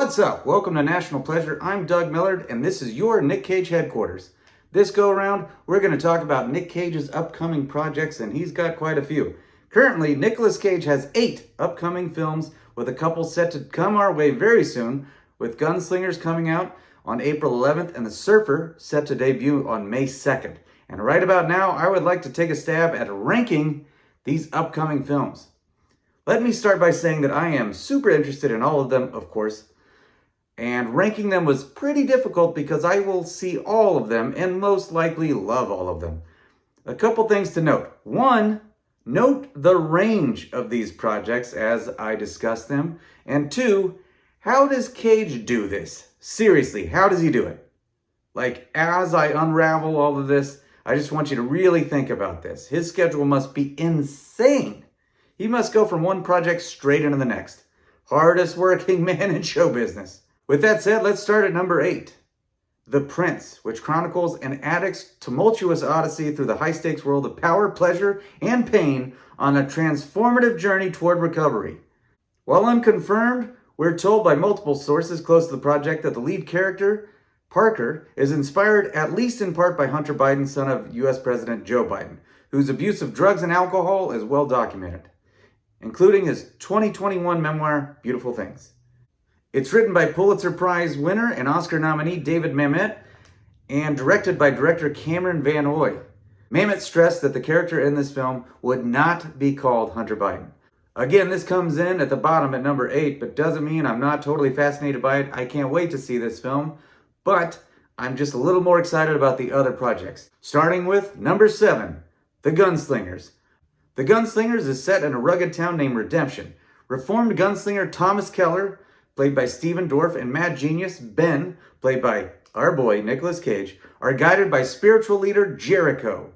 What's up? Welcome to National Pleasure. I'm Doug Millard, and this is your Nick Cage headquarters. This go around, we're going to talk about Nick Cage's upcoming projects, and he's got quite a few. Currently, Nicolas Cage has 8 upcoming films, with a couple set to come our way very soon, with Gunslingers coming out on April 11th and The Surfer set to debut on May 2nd. And right about now, I would like to take a stab at ranking these upcoming films. Let me start by saying that I am super interested in all of them, of course. And ranking them was pretty difficult because I will see all of them and most likely love all of them. A couple things to note. One, note the range of these projects as I discuss them. And two, how does Cage do this? Seriously, how does he do it? Like, as I unravel all of this, I just want you to really think about this. His schedule must be insane. He must go from one project straight into the next. Hardest working man in show business. With that said, let's start at number 8. The Prince, which chronicles an addict's tumultuous odyssey through the high-stakes world of power, pleasure, and pain on a transformative journey toward recovery. While unconfirmed, we're told by multiple sources close to the project that the lead character, Parker, is inspired at least in part by Hunter Biden, son of U.S. President Joe Biden, whose abuse of drugs and alcohol is well documented, including his 2021 memoir, Beautiful Things. It's written by Pulitzer Prize winner and Oscar nominee David Mamet and directed by director Cameron Van Hoy. Mamet stressed that the character in this film would not be called Hunter Biden. Again, this comes in at the bottom at number 8, but doesn't mean I'm not totally fascinated by it. I can't wait to see this film, but I'm just a little more excited about the other projects. Starting with number 7, The Gunslingers. The Gunslingers is set in a rugged town named Redemption. Reformed gunslinger Thomas Keller, played by Stephen Dorff, and mad genius Ben, played by our boy Nicolas Cage, are guided by spiritual leader Jericho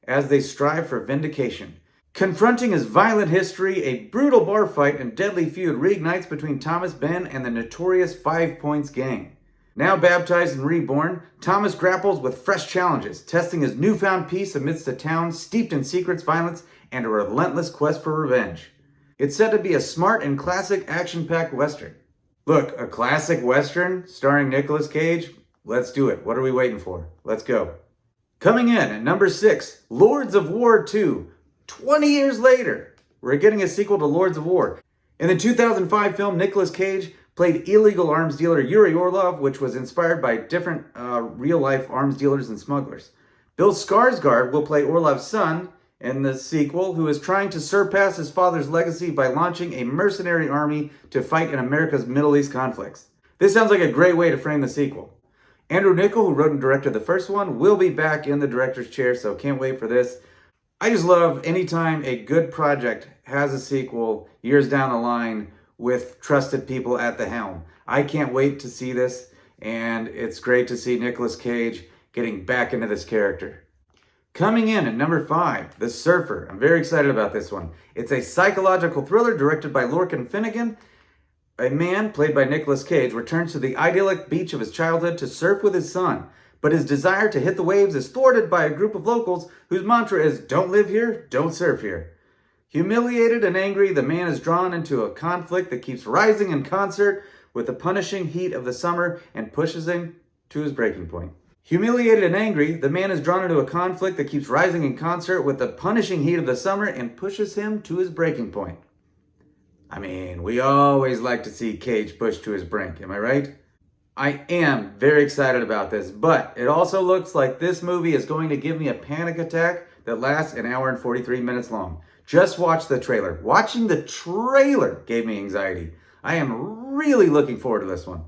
as they strive for vindication. Confronting his violent history, a brutal bar fight and deadly feud reignites between Thomas, Ben, and the notorious 5 Points gang. Now baptized and reborn, Thomas grapples with fresh challenges, testing his newfound peace amidst a town steeped in secrets, violence, and a relentless quest for revenge. It's said to be a smart and classic action-packed Western. Look, a classic Western starring Nicolas Cage? Let's do it. What are we waiting for? Let's go. Coming in at number 6, Lords of War 2. 20 years later, we're getting a sequel to Lords of War. In the 2005 film, Nicolas Cage played illegal arms dealer Yuri Orlov, which was inspired by different real-life arms dealers and smugglers. Bill Skarsgård will play Orlov's son in the sequel, who is trying to surpass his father's legacy by launching a mercenary army to fight in America's Middle East conflicts. This sounds like a great way to frame the sequel. Andrew Niccol, who wrote and directed the first one, will be back in the director's chair, so can't wait for this. I just love anytime a good project has a sequel years down the line with trusted people at the helm. I can't wait to see this, and it's great to see Nicolas Cage getting back into this character. Coming in at number 5, The Surfer. I'm very excited about this one. It's a psychological thriller directed by Lorcan Finnegan. A man, played by Nicolas Cage, returns to the idyllic beach of his childhood to surf with his son. But his desire to hit the waves is thwarted by a group of locals whose mantra is, "Don't live here, don't surf here." Humiliated and angry, the man is drawn into a conflict that keeps rising in concert with the punishing heat of the summer and pushes him to his breaking point. Humiliated and angry, the man is drawn into a conflict that keeps rising in concert with the punishing heat of the summer and pushes him to his breaking point. I mean, we always like to see Cage pushed to his brink, am I right? I am very excited about this, but it also looks like this movie is going to give me a panic attack that lasts an hour and 43 minutes long. Just watch the trailer. Watching the trailer gave me anxiety. I am really looking forward to this one.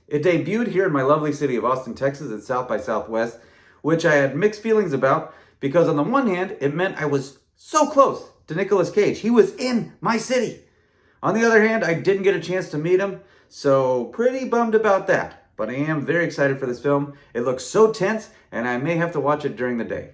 It debuted here in my lovely city of Austin, Texas at South by Southwest, which I had mixed feelings about because on the one hand, it meant I was so close to Nicolas Cage. He was in my city. On the other hand, I didn't get a chance to meet him, so pretty bummed about that. But I am very excited for this film. It looks so tense, and I may have to watch it during the day.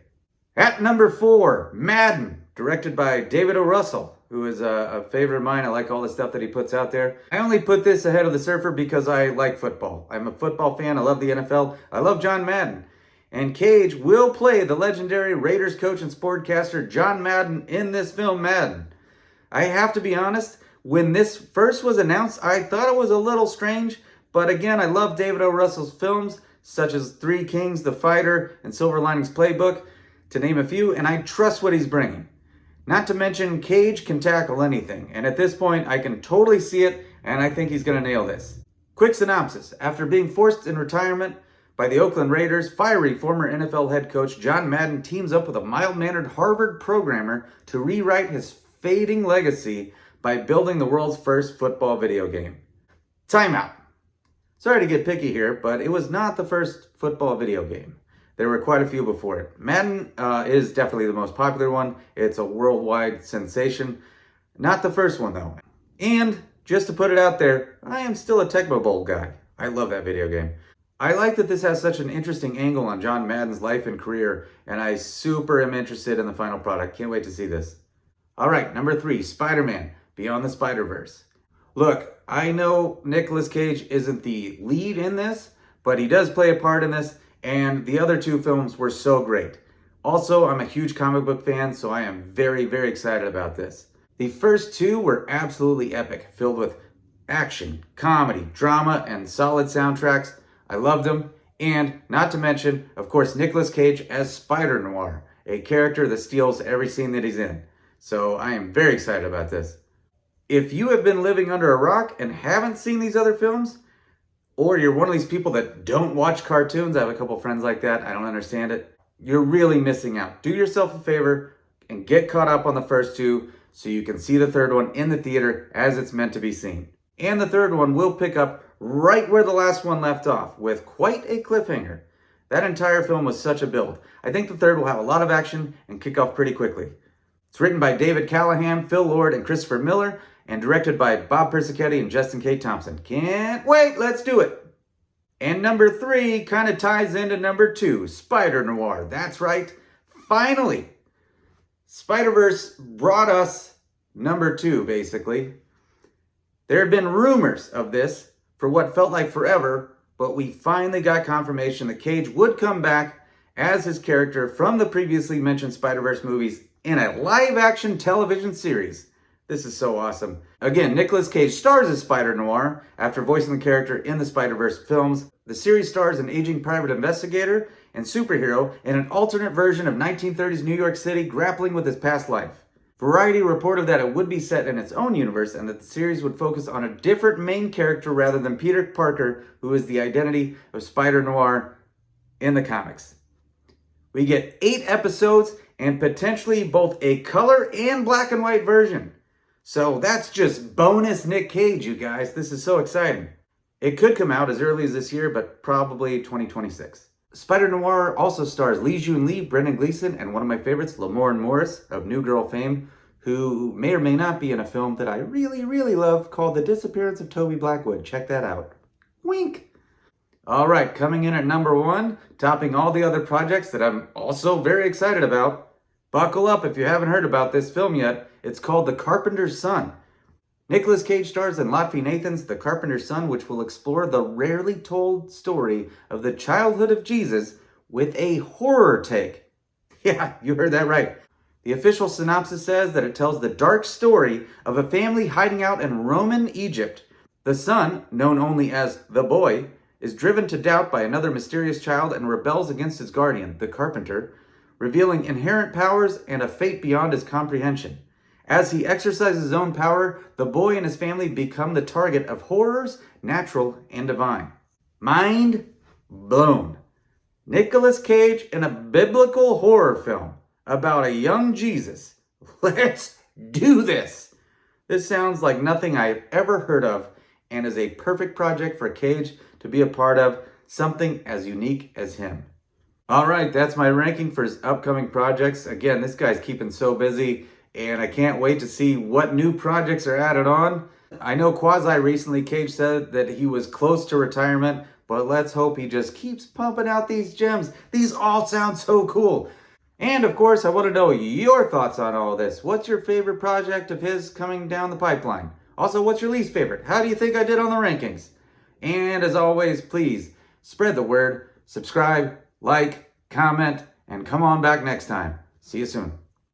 At number 4, Madden, directed by David O. Russell, who is a favorite of mine. I like all the stuff that he puts out there. I only put this ahead of The Surfer because I like football. I'm a football fan. I love the NFL. I love John Madden. And Cage will play the legendary Raiders coach and sportcaster John Madden in this film, Madden. I have to be honest, when this first was announced, I thought it was a little strange, But again, I love David O. Russell's films, such as Three Kings, The Fighter, and Silver Linings Playbook, to name a few, and I trust what he's bringing. Not to mention, Cage can tackle anything, and at this point, I can totally see it, and I think he's going to nail this. Quick synopsis. After being forced in retirement by the Oakland Raiders, fiery former NFL head coach John Madden teams up with a mild-mannered Harvard programmer to rewrite his fading legacy by building the world's first football video game. Timeout. Sorry to get picky here, but it was not the first football video game. There were quite a few before it. Madden is definitely the most popular one. It's a worldwide sensation. Not the first one, though. And just to put it out there, I am still a Tecmo Bowl guy. I love that video game. I like that this has such an interesting angle on John Madden's life and career, and I super am interested in the final product. Can't wait to see this. All right, number 3, Spider-Man, Beyond the Spider-Verse. Look, I know Nicolas Cage isn't the lead in this, but he does play a part in this, and the other 2 films were so great. Also, I'm a huge comic book fan, so I am very, very excited about this. The first 2 were absolutely epic, filled with action, comedy, drama, and solid soundtracks. I loved them, and not to mention, of course, Nicolas Cage as Spider-Noir, a character that steals every scene that he's in. So I am very excited about this. If you have been living under a rock and haven't seen these other films, or you're one of these people that don't watch cartoons, I have a couple friends like that, I don't understand it, you're really missing out. Do yourself a favor and get caught up on the first 2 so you can see the third one in the theater as it's meant to be seen. And the third one will pick up right where the last one left off, with quite a cliffhanger. That entire film was such a build. I think the third will have a lot of action and kick off pretty quickly. It's written by David Callahan, Phil Lord, and Christopher Miller, and directed by Bob Persichetti and Justin K. Thompson. Can't wait, let's do it! And number 3 kind of ties into number 2, Spider-Noir. That's right, finally! Spider-Verse brought us number 2, basically. There had been rumors of this for what felt like forever, but we finally got confirmation that Cage would come back as his character from the previously mentioned Spider-Verse movies in a live-action television series. This is so awesome. Again, Nicolas Cage stars as Spider-Noir after voicing the character in the Spider-Verse films. The series stars an aging private investigator and superhero in an alternate version of 1930s New York City grappling with his past life. Variety reported that it would be set in its own universe and that the series would focus on a different main character rather than Peter Parker, who is the identity of Spider-Noir in the comics. We get 8 episodes and potentially both a color and black and white version. So that's just bonus Nick Cage, you guys. This is so exciting. It could come out as early as this year, but probably 2026. Spider-Noir also stars Lee Jun Lee, Brendan Gleeson, and one of my favorites, Lamorne Morris of New Girl fame, who may or may not be in a film that I really, really love called The Disappearance of Toby Blackwood. Check that out. Wink! All right, coming in at number 1, topping all the other projects that I'm also very excited about. Buckle up if you haven't heard about this film yet. It's called The Carpenter's Son. Nicolas Cage stars in Lotfi Nathan's The Carpenter's Son, which will explore the rarely told story of the childhood of Jesus with a horror take. Yeah, you heard that right. The official synopsis says that it tells the dark story of a family hiding out in Roman Egypt. The son, known only as the boy, is driven to doubt by another mysterious child and rebels against his guardian, the carpenter, revealing inherent powers and a fate beyond his comprehension. As he exercises his own power, the boy and his family become the target of horrors, natural and divine. Mind blown. Nicolas Cage in a biblical horror film about a young Jesus. Let's do this. This sounds like nothing I've ever heard of and is a perfect project for Cage to be a part of, something as unique as him. All right, that's my ranking for his upcoming projects. Again, this guy's keeping so busy, and I can't wait to see what new projects are added on. I know quasi recently Cage said that he was close to retirement, but let's hope he just keeps pumping out these gems. These all sound so cool. And of course, I want to know your thoughts on all this. What's your favorite project of his coming down the pipeline? Also, what's your least favorite? How do you think I did on the rankings? And as always, please spread the word, subscribe, like, comment, and come on back next time. See you soon.